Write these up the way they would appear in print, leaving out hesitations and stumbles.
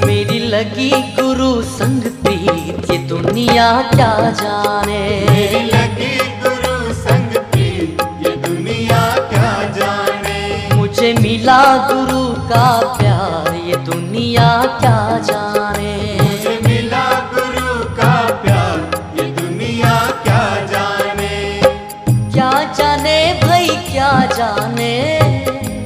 मेरी लगी गुरु संग प्रीत, ये दुनिया क्या जाने। मेरी लगी गुरु संग प्रीत, ये दुनिया क्या जाने। मुझे मिला गुरु का प्यार, ये दुनिया क्या जाने। मुझे मिला गुरु का प्यार, ये दुनिया क्या जाने। क्या जाने भाई क्या जाने,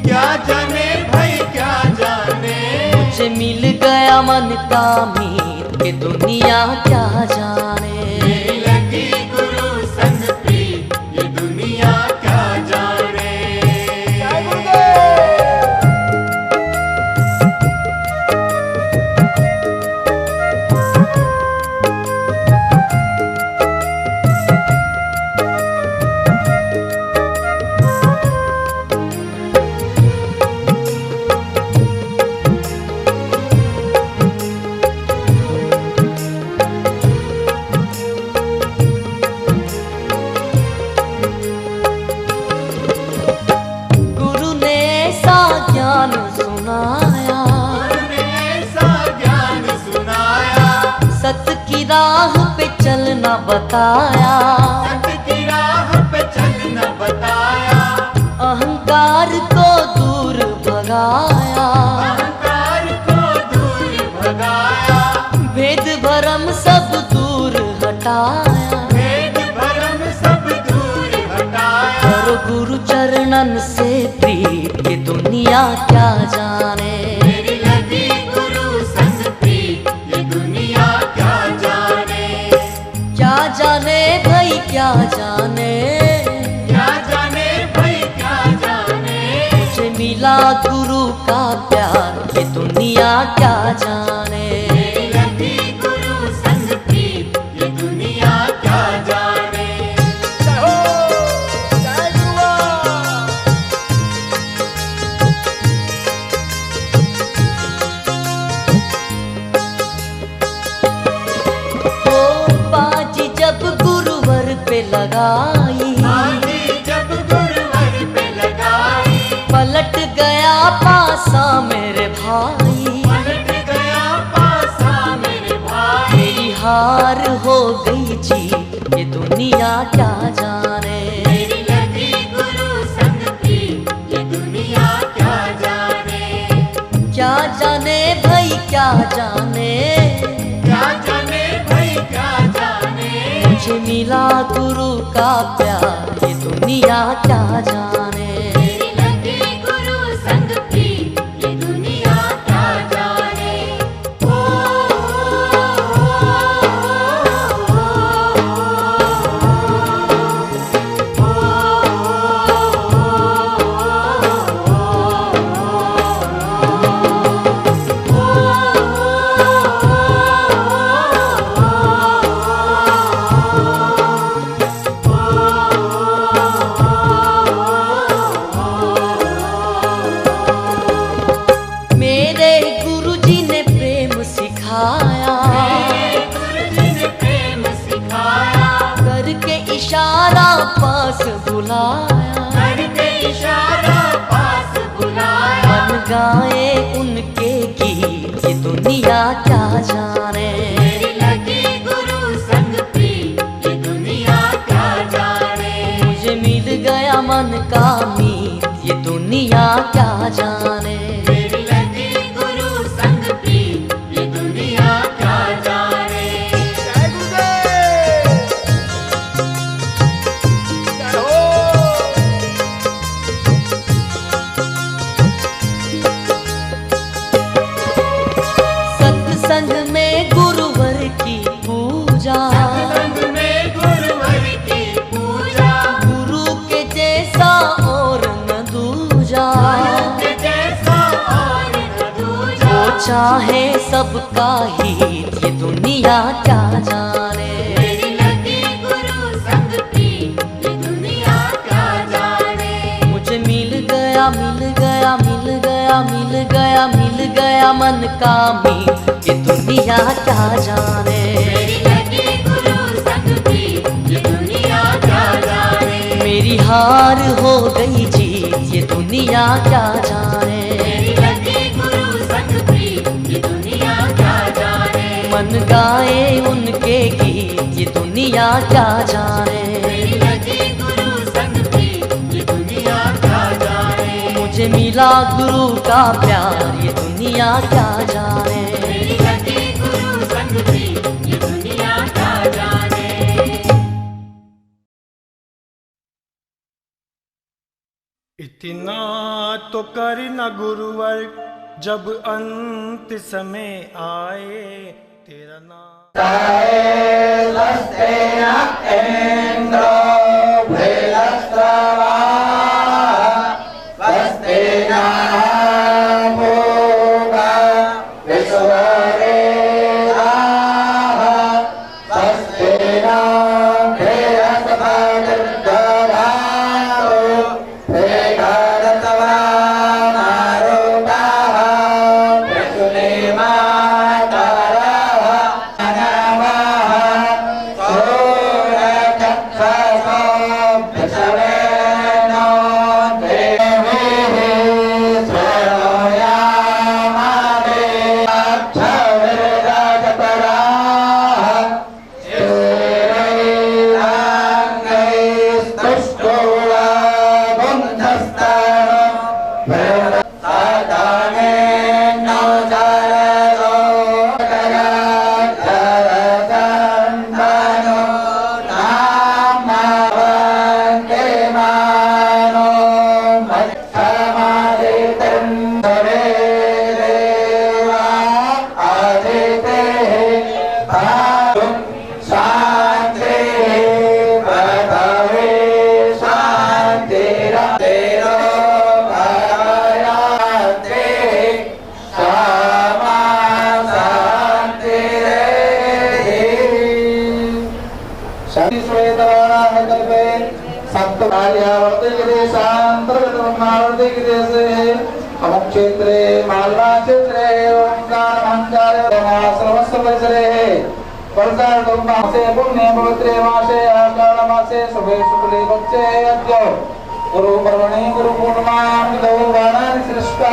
क्या जाने भाई क्या जाने। मुझे मिल गया मन का मीत, ये दुनिया क्या जाने। मेरी लगी गुरु संग प्रीत, ये दुनिया क्या जाने। सत की राह पे चलना बताया, सत की राह पे चलना बताया। अहंकार को दूर भगाया, अहंकार को दूर भगाया। भेद भरम सब दूर हटाया, भेद भरम सब दूर हटाया। करो गुरु चरणन से प्रीत, ये दुनिया क्या जाने। मेरी लगी गुरु संग प्रीत, ये दुनिया क्या जाने। क्या जाने भाई क्या जाने, क्या जाने भाई क्या जाने। मुझे मिला गुरु का प्यार, ये दुनिया क्या जाने। मेरी लगी गुरु संग प्रीत, ये दुनिया क्या जाने। जब गुरुवर पे लगाई, जब गुरुवर पे लगाई। पलट गया पासा मेरे भाई, पलट गया पासा मेरे भाई। मेरी हार हो गई जी, ये दुनिया क्या जाने। मेरी लगी गुरु संग प्रीत, ये दुनिया क्या जाने। क्या जाने भाई क्या जाने, क्या जाने भाई क्या जाने। मुझे मिला गुरु का प्यार, ये दुनिया क्या जाने। मेरी लगी गुरु संग प्रीत, ये दुनिया क्या जाने। इशारा पास बुलाया, करके इशारा पास बुलाया। मन गाए उनके गीत, ये दुनिया क्या जाने। मेरी लगी गुरु संग प्रीत, ये दुनिया क्या जाने। मुझे मिल गया मन का मीत, ये दुनिया क्या जाने। मेरी लगी गुरु संग प्रीत, ये दुनिया क्या जाने। सत्संग में गुरुवर की पूजा, सत्संग में गुरुवर की पूजा। गुरु के जैसा और न दूजा, के जैसा और न दूजा। वो चाहे सबका हित, ये दुनिया क्या जाने। मेरी लगी गुरु संग प्रीत, ये दुनिया क्या जाने। मुझे मिल गया मिल गया मिल गया मिल गया मिल गया मन का मीत, ये दुनिया क्या जाने। मेरी लगी गुरु संग प्रीत, ये दुनिया क्या जाने। मेरी हार हो गई जीत, ये दुनिया क्या जाने। मेरी लगी गुरु संग प्रीत, ये दुनिया क्या जाने। मन गाए उनके गीत, ये दुनिया क्या जाने। मेरी लगी गुरु संग प्रीत, ये दुनिया क्या जाने। मुझे मिला गुरु का प्यार, ये दुनिया क्या जाने। मेरी लगी गुरु संग प्रीत, ये दुनिया क्या जाने। इतना तो कर न गुरुवर, जब अंत समय आए तेरा नाम। क्षेत्रे मालवा क्षेत्रे ओंकार महंकार सर्वस्व परिसरे वर्षा मासे पुण्य पवित्रे मासे आषाढ़ मासे शुभे शुक्ले बच्चे अद्य गुरु पर्वणि गुरु पूर्णिमायां दो वाणानि सृष्टा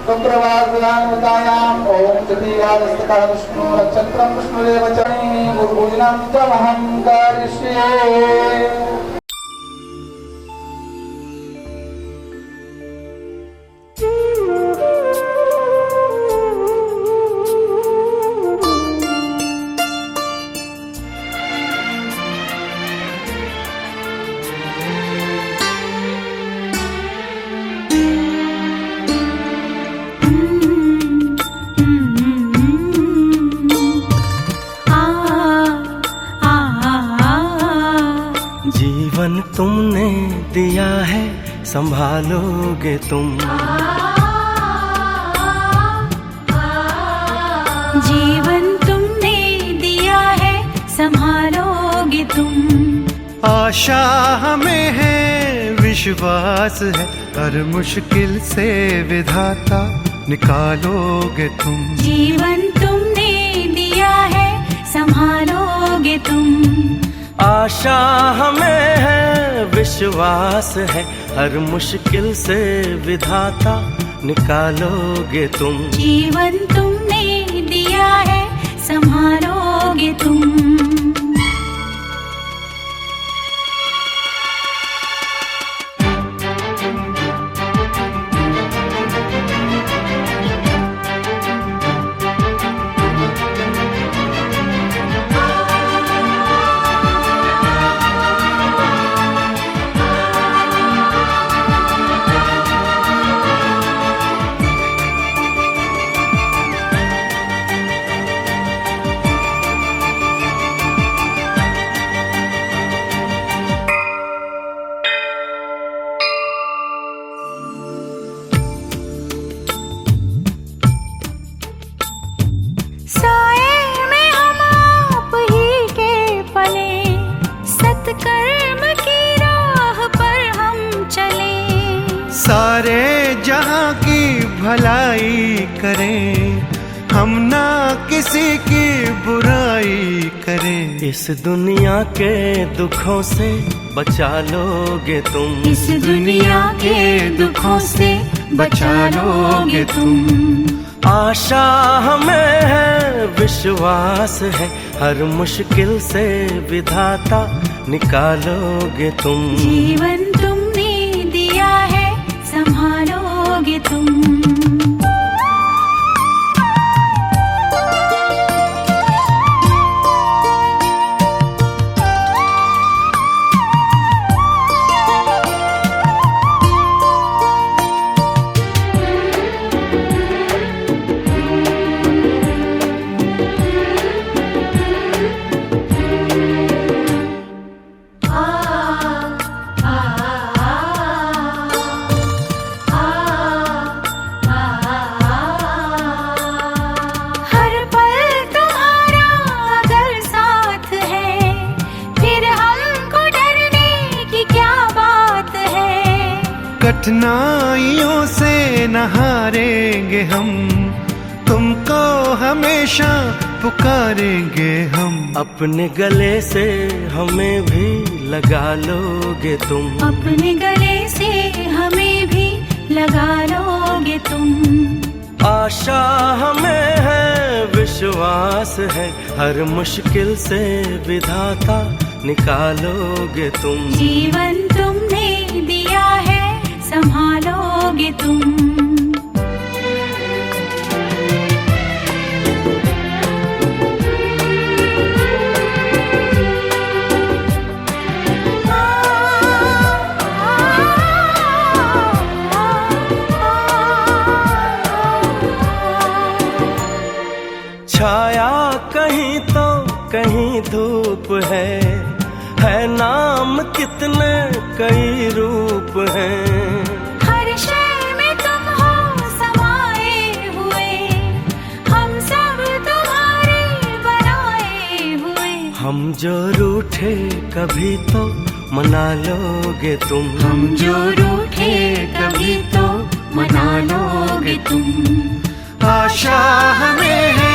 शुक्रवासदानुतायाम् ओम तृतीयादस्तका विष्णु नक्षत्रं विष्णुदेव चरणि गुरु पूजनं च महं करिष्ये। जीवन तुमने दिया है संभालोगे तुम। जीवन तुमने दिया है संभालोगे तुम। आशा हमें है विश्वास है, हर मुश्किल से विधाता निकालोगे तुम। जीवन तुमने दिया है संभालोगे तुम। आशा हमें है विश्वास है, हर मुश्किल से विधाता निकालोगे तुम। जीवन तुमने दिया है संभालोगे तुम। सारे जहां की भलाई करें, हम ना किसी की बुराई करें। इस दुनिया के दुखों से बचा लोगे तुम। इस दुनिया के दुखों से बचा लोगे तुम। आशा हमें है, विश्वास है, हर मुश्किल से विधाता निकालोगे तुम। जीवन तुमने दिया है, संभालोगे तुम। कठिनाइयों से न हारेंगे हम, तुमको हमेशा पुकारेंगे हम। अपने गले से हमें भी लगा लोगे तुम। अपने गले से हमें भी लगा लोगे तुम। आशा हमें है, विश्वास है, हर मुश्किल से विधाता निकालोगे तुम। जीवन तुमने दिया है, संभालोगे तुम। छाया कहीं तो कहीं धूप है नाम कितने कई रूप हैं। हर शय में तुम हो समाए हुए, हम सब तुम्हारे बनाए हुए। हम जो रूठे कभी तो मना लोगे तुम। हम जो रूठे कभी तो मना लोगे तुम। आशा हमें है,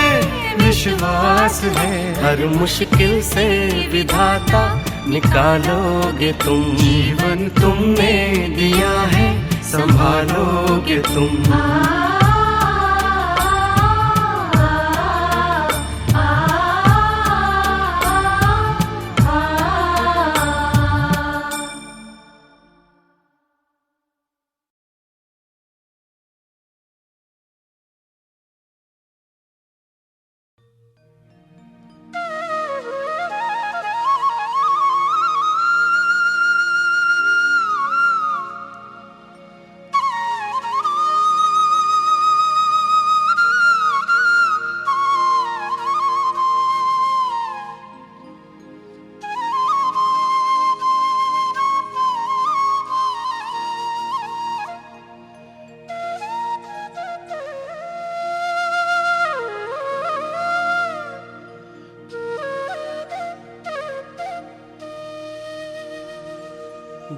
विश्वास है, हर मुश्किल से विधाता निकालोगे तुम। जीवन तुमने दिया है, संभालोगे तुम।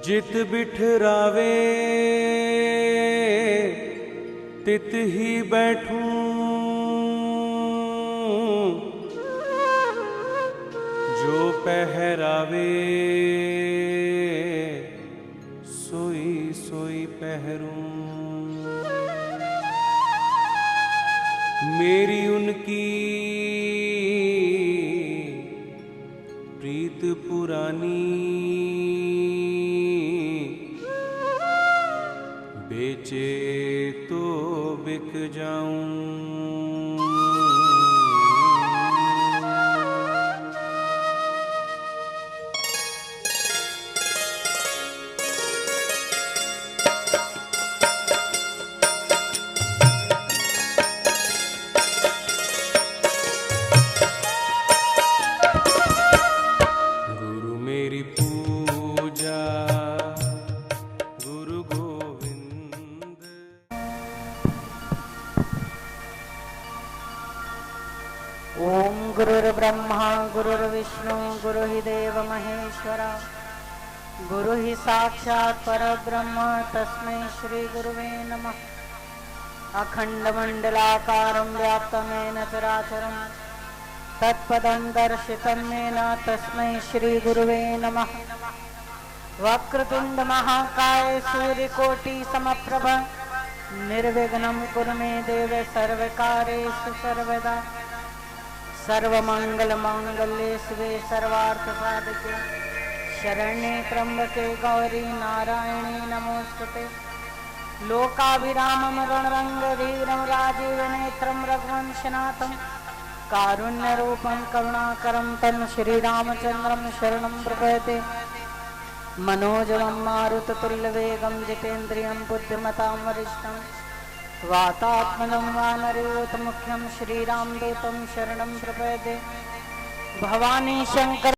जित बिठरावे तित ही बैठूं, जो पहरावे सोई सोई पहरूं। मेरी उनकी प्रीत पुरानी, बेचे तो बिक जाऊं। गुरु मेरी पूजा गुरु गोविंद। ओम गुरुर्ब्रह्मा गुरुर्विष्णु गुरुर्देव महेश्वरा, गुरु ही साक्षात् परब्रह्म तस्मै श्री गुरुवे नमः। अखंडमंडलाकारं व्याप्तमेन चराचरं तत्पदं दर्शितं येन तस्मै श्री गुरुवे नमः। वक्रतुंड महाकाय सूर्यकोटि समप्रभ निर्विघ्नं कुरु मे देव सर्वकार्येषु सर्वदा सर्वमंगलमांगल्ये शिवे सर्वार्थसाधके शरण्ये त्र्यंबके गौरी नारायणी नमोस्तुते लोकाभिरामं रणरंगधीरं राजीवनेत्रं रघुवंशनाथं कारुण्यरूपं करुणाकरं तं श्रीरामचन्द्रं शरणं प्रपद्ये मनोजवं मारुततुल्यवेगं जितेन्द्रियं बुद्धिमतां वरिष्ठं वातात्मनं वानरयूथमुख्यं श्रीरामदूतं शरणं प्रपद्ये भवानी शंकर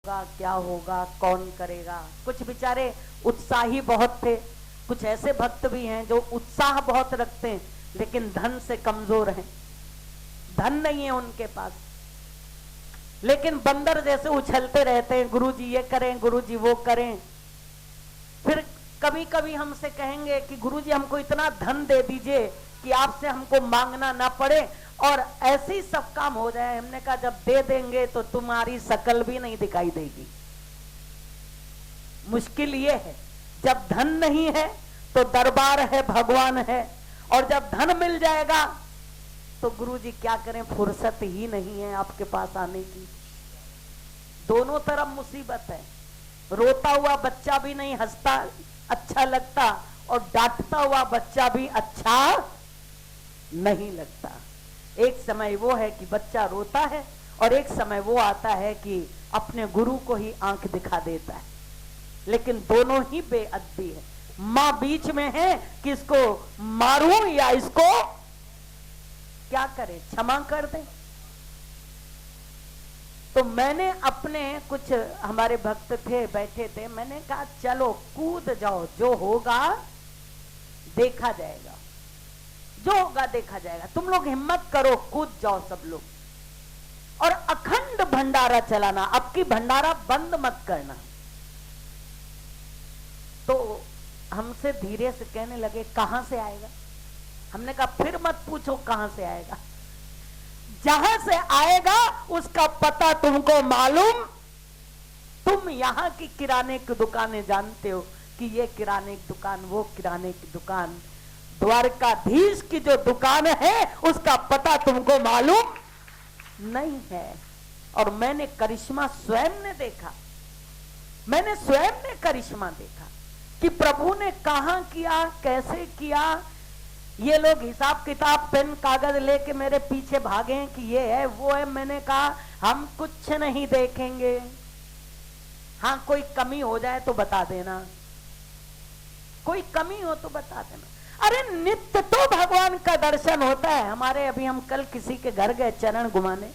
क्या होगा, कौन करेगा। कुछ बेचारे उत्साही बहुत थे, कुछ ऐसे भक्त भी हैं जो उत्साह बहुत रखते हैं लेकिन धन से कमजोर हैं, धन नहीं है उनके पास, लेकिन बंदर जैसे उछलते रहते हैं, गुरुजी ये करें, गुरुजी वो करें। फिर कभी कभी हमसे कहेंगे कि गुरुजी हमको इतना धन दे दीजिए कि आपसे हमको मांगना ना पड़े और ऐसे ही सब काम हो जाए। हमने कहा जब दे देंगे तो तुम्हारी शकल भी नहीं दिखाई देगी। मुश्किल ये है, जब धन नहीं है तो दरबार है, भगवान है, और जब धन मिल जाएगा तो गुरुजी क्या करें, फुर्सत ही नहीं है आपके पास आने की। दोनों तरफ मुसीबत है। रोता हुआ बच्चा भी नहीं हंसता अच्छा लगता, और डांटता हुआ बच्चा भी अच्छा नहीं लगता। एक समय वो है कि बच्चा रोता है और एक समय वो आता है कि अपने गुरु को ही आंख दिखा देता है, लेकिन दोनों ही बेअदबी है। मां बीच में है कि इसको मारूं या इसको क्या करे, क्षमा कर दे। तो मैंने अपने कुछ हमारे भक्त थे बैठे थे, मैंने कहा चलो कूद जाओ, जो होगा देखा जाएगा, जो होगा देखा जाएगा, तुम लोग हिम्मत करो, कूद जाओ सब लोग, और अखंड भंडारा चलाना, अब की भंडारा बंद मत करना। तो हमसे धीरे से कहने लगे कहां से आएगा। हमने कहा फिर मत पूछो कहां से आएगा, जहां से आएगा उसका पता तुमको मालूम। तुम यहाँ की किराने की दुकानें जानते हो कि ये किराने की दुकान, वो किराने की दुकान, द्वारकाधीश की जो दुकान है उसका पता तुमको मालूम नहीं है। और मैंने करिश्मा स्वयं ने देखा, मैंने स्वयं ने करिश्मा देखा कि प्रभु ने कहां किया, कैसे किया। ये लोग हिसाब किताब पेन कागज लेके मेरे पीछे भागे कि ये है वो है। मैंने कहा हम कुछ नहीं देखेंगे, हाँ कोई कमी हो जाए तो बता देना, कोई कमी हो तो बता देना। अरे नित्य तो भगवान का दर्शन होता है हमारे। अभी हम कल किसी के घर गए चरण घुमाने,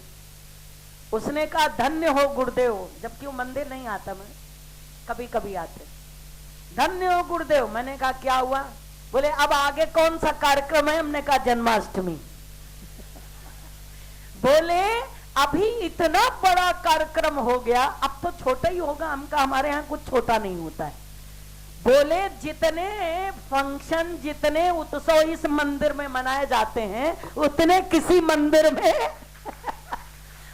उसने कहा धन्य हो गुरुदेव, जबकि वो मंदिर नहीं आता, मैं कभी कभी आते, धन्य हो गुरुदेव। मैंने कहा क्या हुआ, बोले अब आगे कौन सा कार्यक्रम है। हमने कहा जन्माष्टमी। बोले अभी इतना बड़ा कार्यक्रम हो गया, अब तो छोटा ही होगा। हम कहा हमारे यहाँ कुछ छोटा नहीं होता है। बोले जितने फंक्शन, जितने उत्सव इस मंदिर में मनाए जाते हैं उतने किसी मंदिर में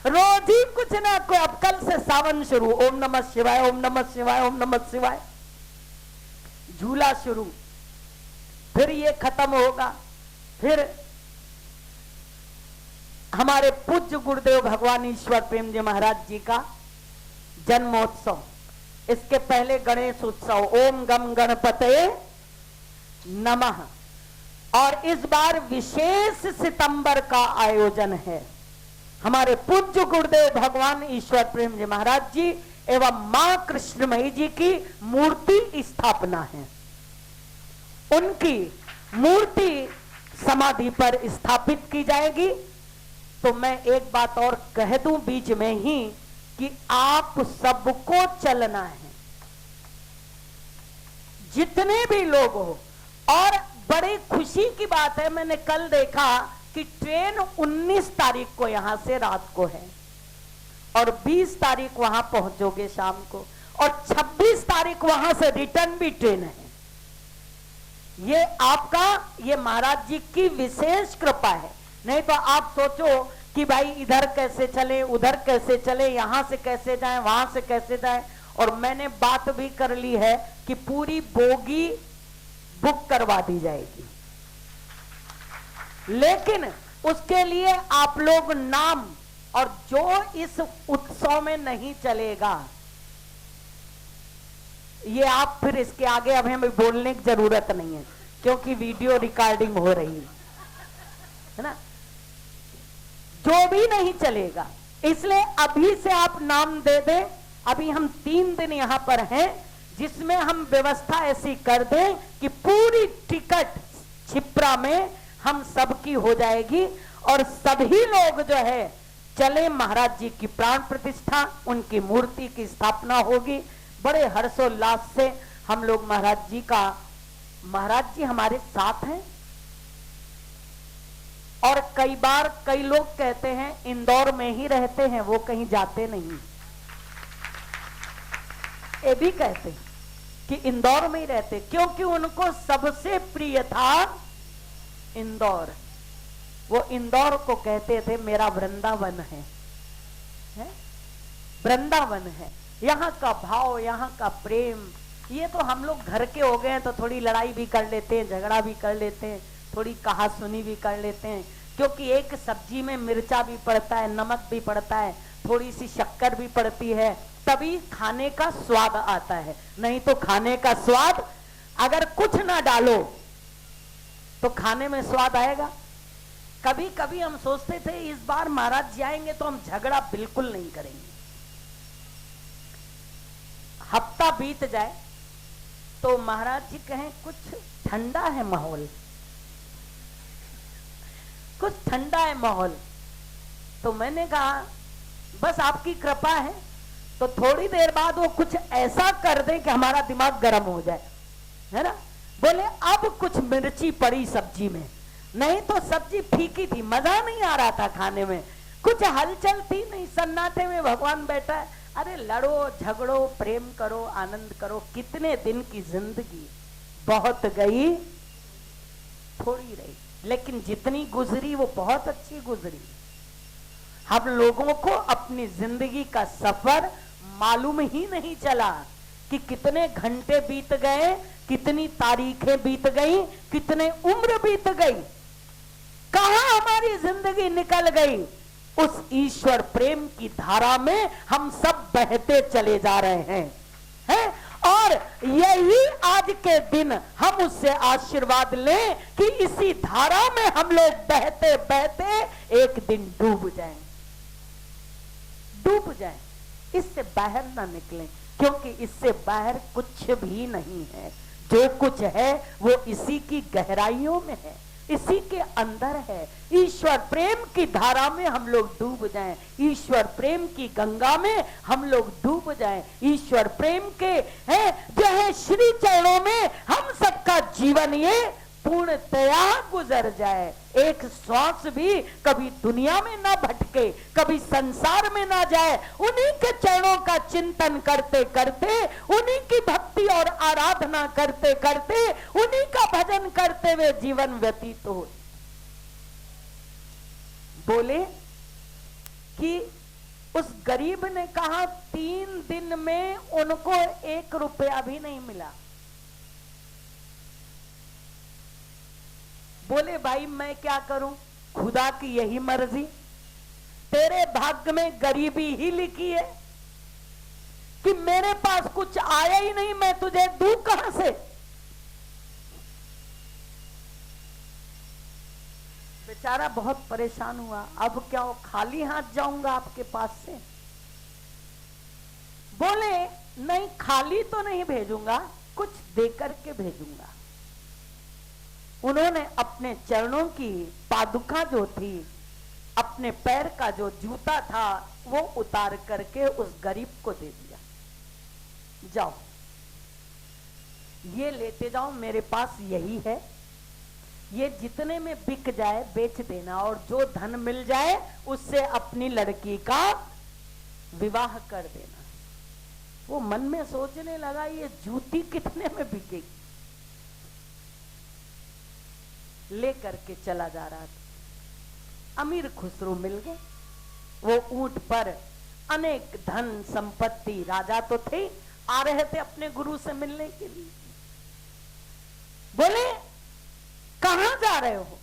रोज ही कुछ ना कोई। अब कल से सावन शुरू, ओम नमः शिवाय, ओम नमः शिवाय, ओम नमः शिवाय, झूला शुरू, फिर ये खत्म होगा। फिर हमारे पूज्य गुरुदेव भगवान ईश्वर प्रेम जी महाराज जी का जन्मोत्सव, इसके पहले गणेश उत्सव, ओम गम गणपते नमः। और इस बार विशेष सितंबर का आयोजन है। हमारे पूज्य गुरुदेव भगवान ईश्वर प्रेम जी महाराज जी एवं मां कृष्णमयी जी की मूर्ति स्थापना है। उनकी मूर्ति समाधि पर स्थापित की जाएगी। तो मैं एक बात और कह दूं बीच में ही कि आप सबको चलना है, जितने भी लोग हो। और बड़ी खुशी की बात है, मैंने कल देखा कि ट्रेन 19 तारीख को यहां से रात को है और 20 तारीख वहां पहुंचोगे शाम को, और 26 तारीख वहां से रिटर्न भी ट्रेन है। ये आपका, ये महाराज जी की विशेष कृपा है। नहीं तो आप सोचो कि भाई इधर कैसे चले, उधर कैसे चले, यहां से कैसे जाएं, वहां से कैसे जाएं। और मैंने बात भी कर ली है कि पूरी बोगी बुक करवा दी जाएगी, लेकिन उसके लिए आप लोग नाम, और जो इस उत्सव में नहीं चलेगा, ये आप फिर इसके आगे अब हमें बोलने की जरूरत नहीं है क्योंकि वीडियो रिकॉर्डिंग हो रही है ना। जो भी नहीं चलेगा, इसलिए अभी से आप नाम दे दें। अभी हम 3 दिन यहां पर हैं, जिसमें हम व्यवस्था ऐसी कर दें कि पूरी टिकट क्षिप्रा में हम सबकी हो जाएगी और सभी लोग जो है चले महाराज जी की प्राण प्रतिष्ठा, उनकी मूर्ति की स्थापना होगी। बड़े हर्षोल्लास से हम लोग महाराज जी हमारे साथ हैं। और कई बार कई लोग कहते हैं इंदौर में ही रहते हैं, वो कहीं जाते नहीं। ये भी कहते हैं कि इंदौर में ही रहते, क्योंकि उनको सबसे प्रिय था इंदौर। वो इंदौर को कहते थे मेरा वृंदावन है? वृंदावन है। यहाँ का भाव, यहाँ का प्रेम, ये तो हम लोग घर के हो गए हैं तो थोड़ी लड़ाई भी कर लेते हैं, झगड़ा भी कर लेते हैं, थोड़ी कहा सुनी भी कर लेते हैं, क्योंकि एक सब्जी में मिर्चा भी पड़ता है, नमक भी पड़ता है, थोड़ी सी शक्कर भी पड़ती है, तभी खाने का स्वाद आता है। नहीं तो खाने का स्वाद अगर कुछ ना डालो तो खाने में स्वाद आएगा? कभी कभी हम सोचते थे इस बार महाराज जी आएंगे तो हम झगड़ा बिल्कुल नहीं करेंगे। हफ्ता बीत जाए तो महाराज जी कहें कुछ ठंडा है माहौल, कुछ ठंडा है माहौल। तो मैंने कहा बस आपकी कृपा है। तो थोड़ी देर बाद वो कुछ ऐसा कर दे कि हमारा दिमाग गर्म हो जाए, है ना। बोले अब कुछ मिर्ची पड़ी सब्जी में, नहीं तो सब्जी फीकी थी, मजा नहीं आ रहा था खाने में, कुछ हलचल थी नहीं, सन्नाटे में भगवान बैठा है। अरे लड़ो झगड़ो प्रेम करो आनंद करो, कितने दिन की जिंदगी, बहुत गई थोड़ी रही, लेकिन जितनी गुजरी वो बहुत अच्छी गुजरी। हम लोगों को अपनी जिंदगी का सफर मालूम ही नहीं चला कि कितने घंटे बीत गए, कितनी तारीखें बीत गई, कितने उम्र बीत गई, कहां हमारी जिंदगी निकल गई। उस ईश्वर प्रेम की धारा में हम सब बहते चले जा रहे हैं? और यही आज के दिन हम उससे आशीर्वाद लें कि इसी धारा में हम लोग बहते बहते एक दिन डूब जाएं, डूब जाएं, इससे बाहर ना निकलें, क्योंकि इससे बाहर कुछ भी नहीं है। जो कुछ है वो इसी की गहराइयों में है, इसी के अंदर है। ईश्वर प्रेम की धारा में हम लोग डूब जाएं, ईश्वर प्रेम की गंगा में हम लोग डूब जाएं, ईश्वर प्रेम के है जो है श्री चरणों में हम सबका जीवन ये पूर्णतया गुजर जाए। एक श्वास भी कभी दुनिया में ना भटके, कभी संसार में ना जाए, उन्हीं के चरणों का चिंतन करते करते, उन्हीं की भक्ति और आराधना करते करते, उन्हीं का भजन करते हुए जीवन व्यतीत हो। बोले कि उस गरीब ने कहा 3 दिन में उनको 1 रुपया भी नहीं मिला। बोले भाई मैं क्या करूं, खुदा की यही मर्जी, तेरे भाग्य में गरीबी ही लिखी है कि मेरे पास कुछ आया ही नहीं, मैं तुझे दूं कहां से। बेचारा बहुत परेशान हुआ, अब क्या हो, खाली हाथ जाऊंगा आपके पास से। बोले नहीं, खाली तो नहीं भेजूंगा, कुछ देकर के भेजूंगा। उन्होंने अपने चरणों की पादुका जो थी, अपने पैर का जो जूता था, वो उतार करके उस गरीब को दे दिया। जाओ ये लेते जाओ, मेरे पास यही है, ये जितने में बिक जाए बेच देना, और जो धन मिल जाए उससे अपनी लड़की का विवाह कर देना। वो मन में सोचने लगा ये जूती कितने में बिकेगी, लेकर के चला जा रहा था। अमीर खुसरो मिल गए, वो ऊंट पर अनेक धन संपत्ति, राजा तो थे, आ रहे थे अपने गुरु से मिलने के लिए। बोले कहां जा रहे हो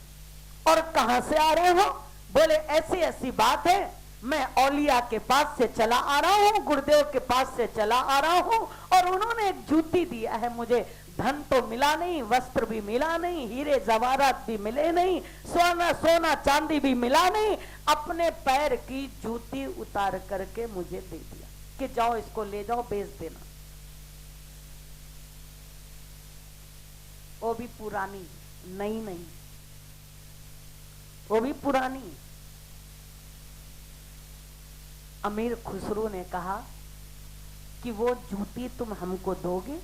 और कहां से आ रहे हो। बोले ऐसी ऐसी बात है, मैं औलिया के पास से चला आ रहा हूं, गुरुदेव के पास से चला आ रहा हूं, और उन्होंने एक जूती दिया है मुझे, धन तो मिला नहीं, वस्त्र भी मिला नहीं, हीरे जवाहरात भी मिले नहीं, सोना चांदी भी मिला नहीं, अपने पैर की जूती उतार करके मुझे दे दिया कि जाओ इसको ले जाओ बेच देना। वो भी पुरानी, नई नहीं, वो भी पुरानी। अमीर खुसरो ने कहा कि वो जूती तुम हमको दोगे?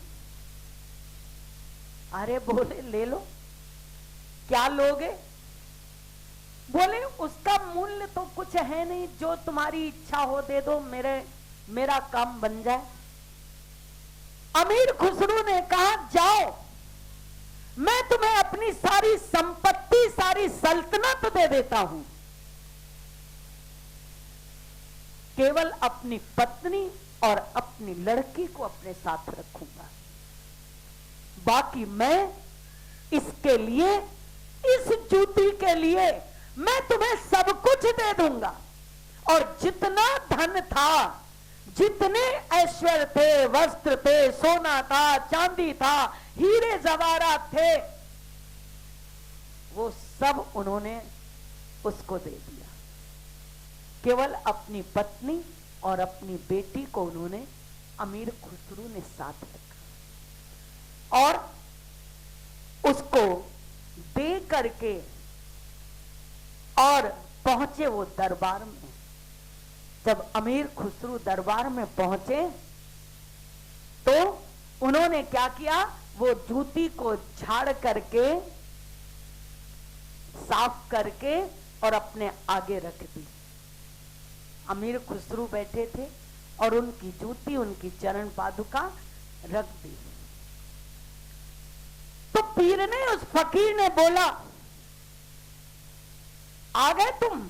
अरे बोले ले लो। क्या लोगे? बोले उसका मूल्य तो कुछ है नहीं, जो तुम्हारी इच्छा हो दे दो, मेरा काम बन जाए। अमीर खुसरो ने कहा जाओ, मैं तुम्हें अपनी सारी संपत्ति, सारी सल्तनत दे देता हूं, केवल अपनी पत्नी और अपनी लड़की को अपने साथ रखूंगा। बाकी मैं इसके लिए, इस जूती के लिए मैं तुम्हें सब कुछ दे दूंगा। और जितना धन था, जितने ऐश्वर्य थे, वस्त्र थे, सोना था, चांदी था, हीरे जवाहरात थे, वो सब उन्होंने उसको दे दिया। केवल अपनी पत्नी और अपनी बेटी को उन्होंने, अमीर खुसरो ने साथ रखा और उसको दे करके और पहुंचे वो दरबार में। जब अमीर खुसरो दरबार में पहुंचे तो उन्होंने क्या किया, वो जूती को झाड़ करके, साफ करके और अपने आगे रख दी। अमीर खुसरो बैठे थे और उनकी जूती, उनकी चरण पादुका रख दी। तो पीर ने, उस फकीर ने बोला, आ गए तुम?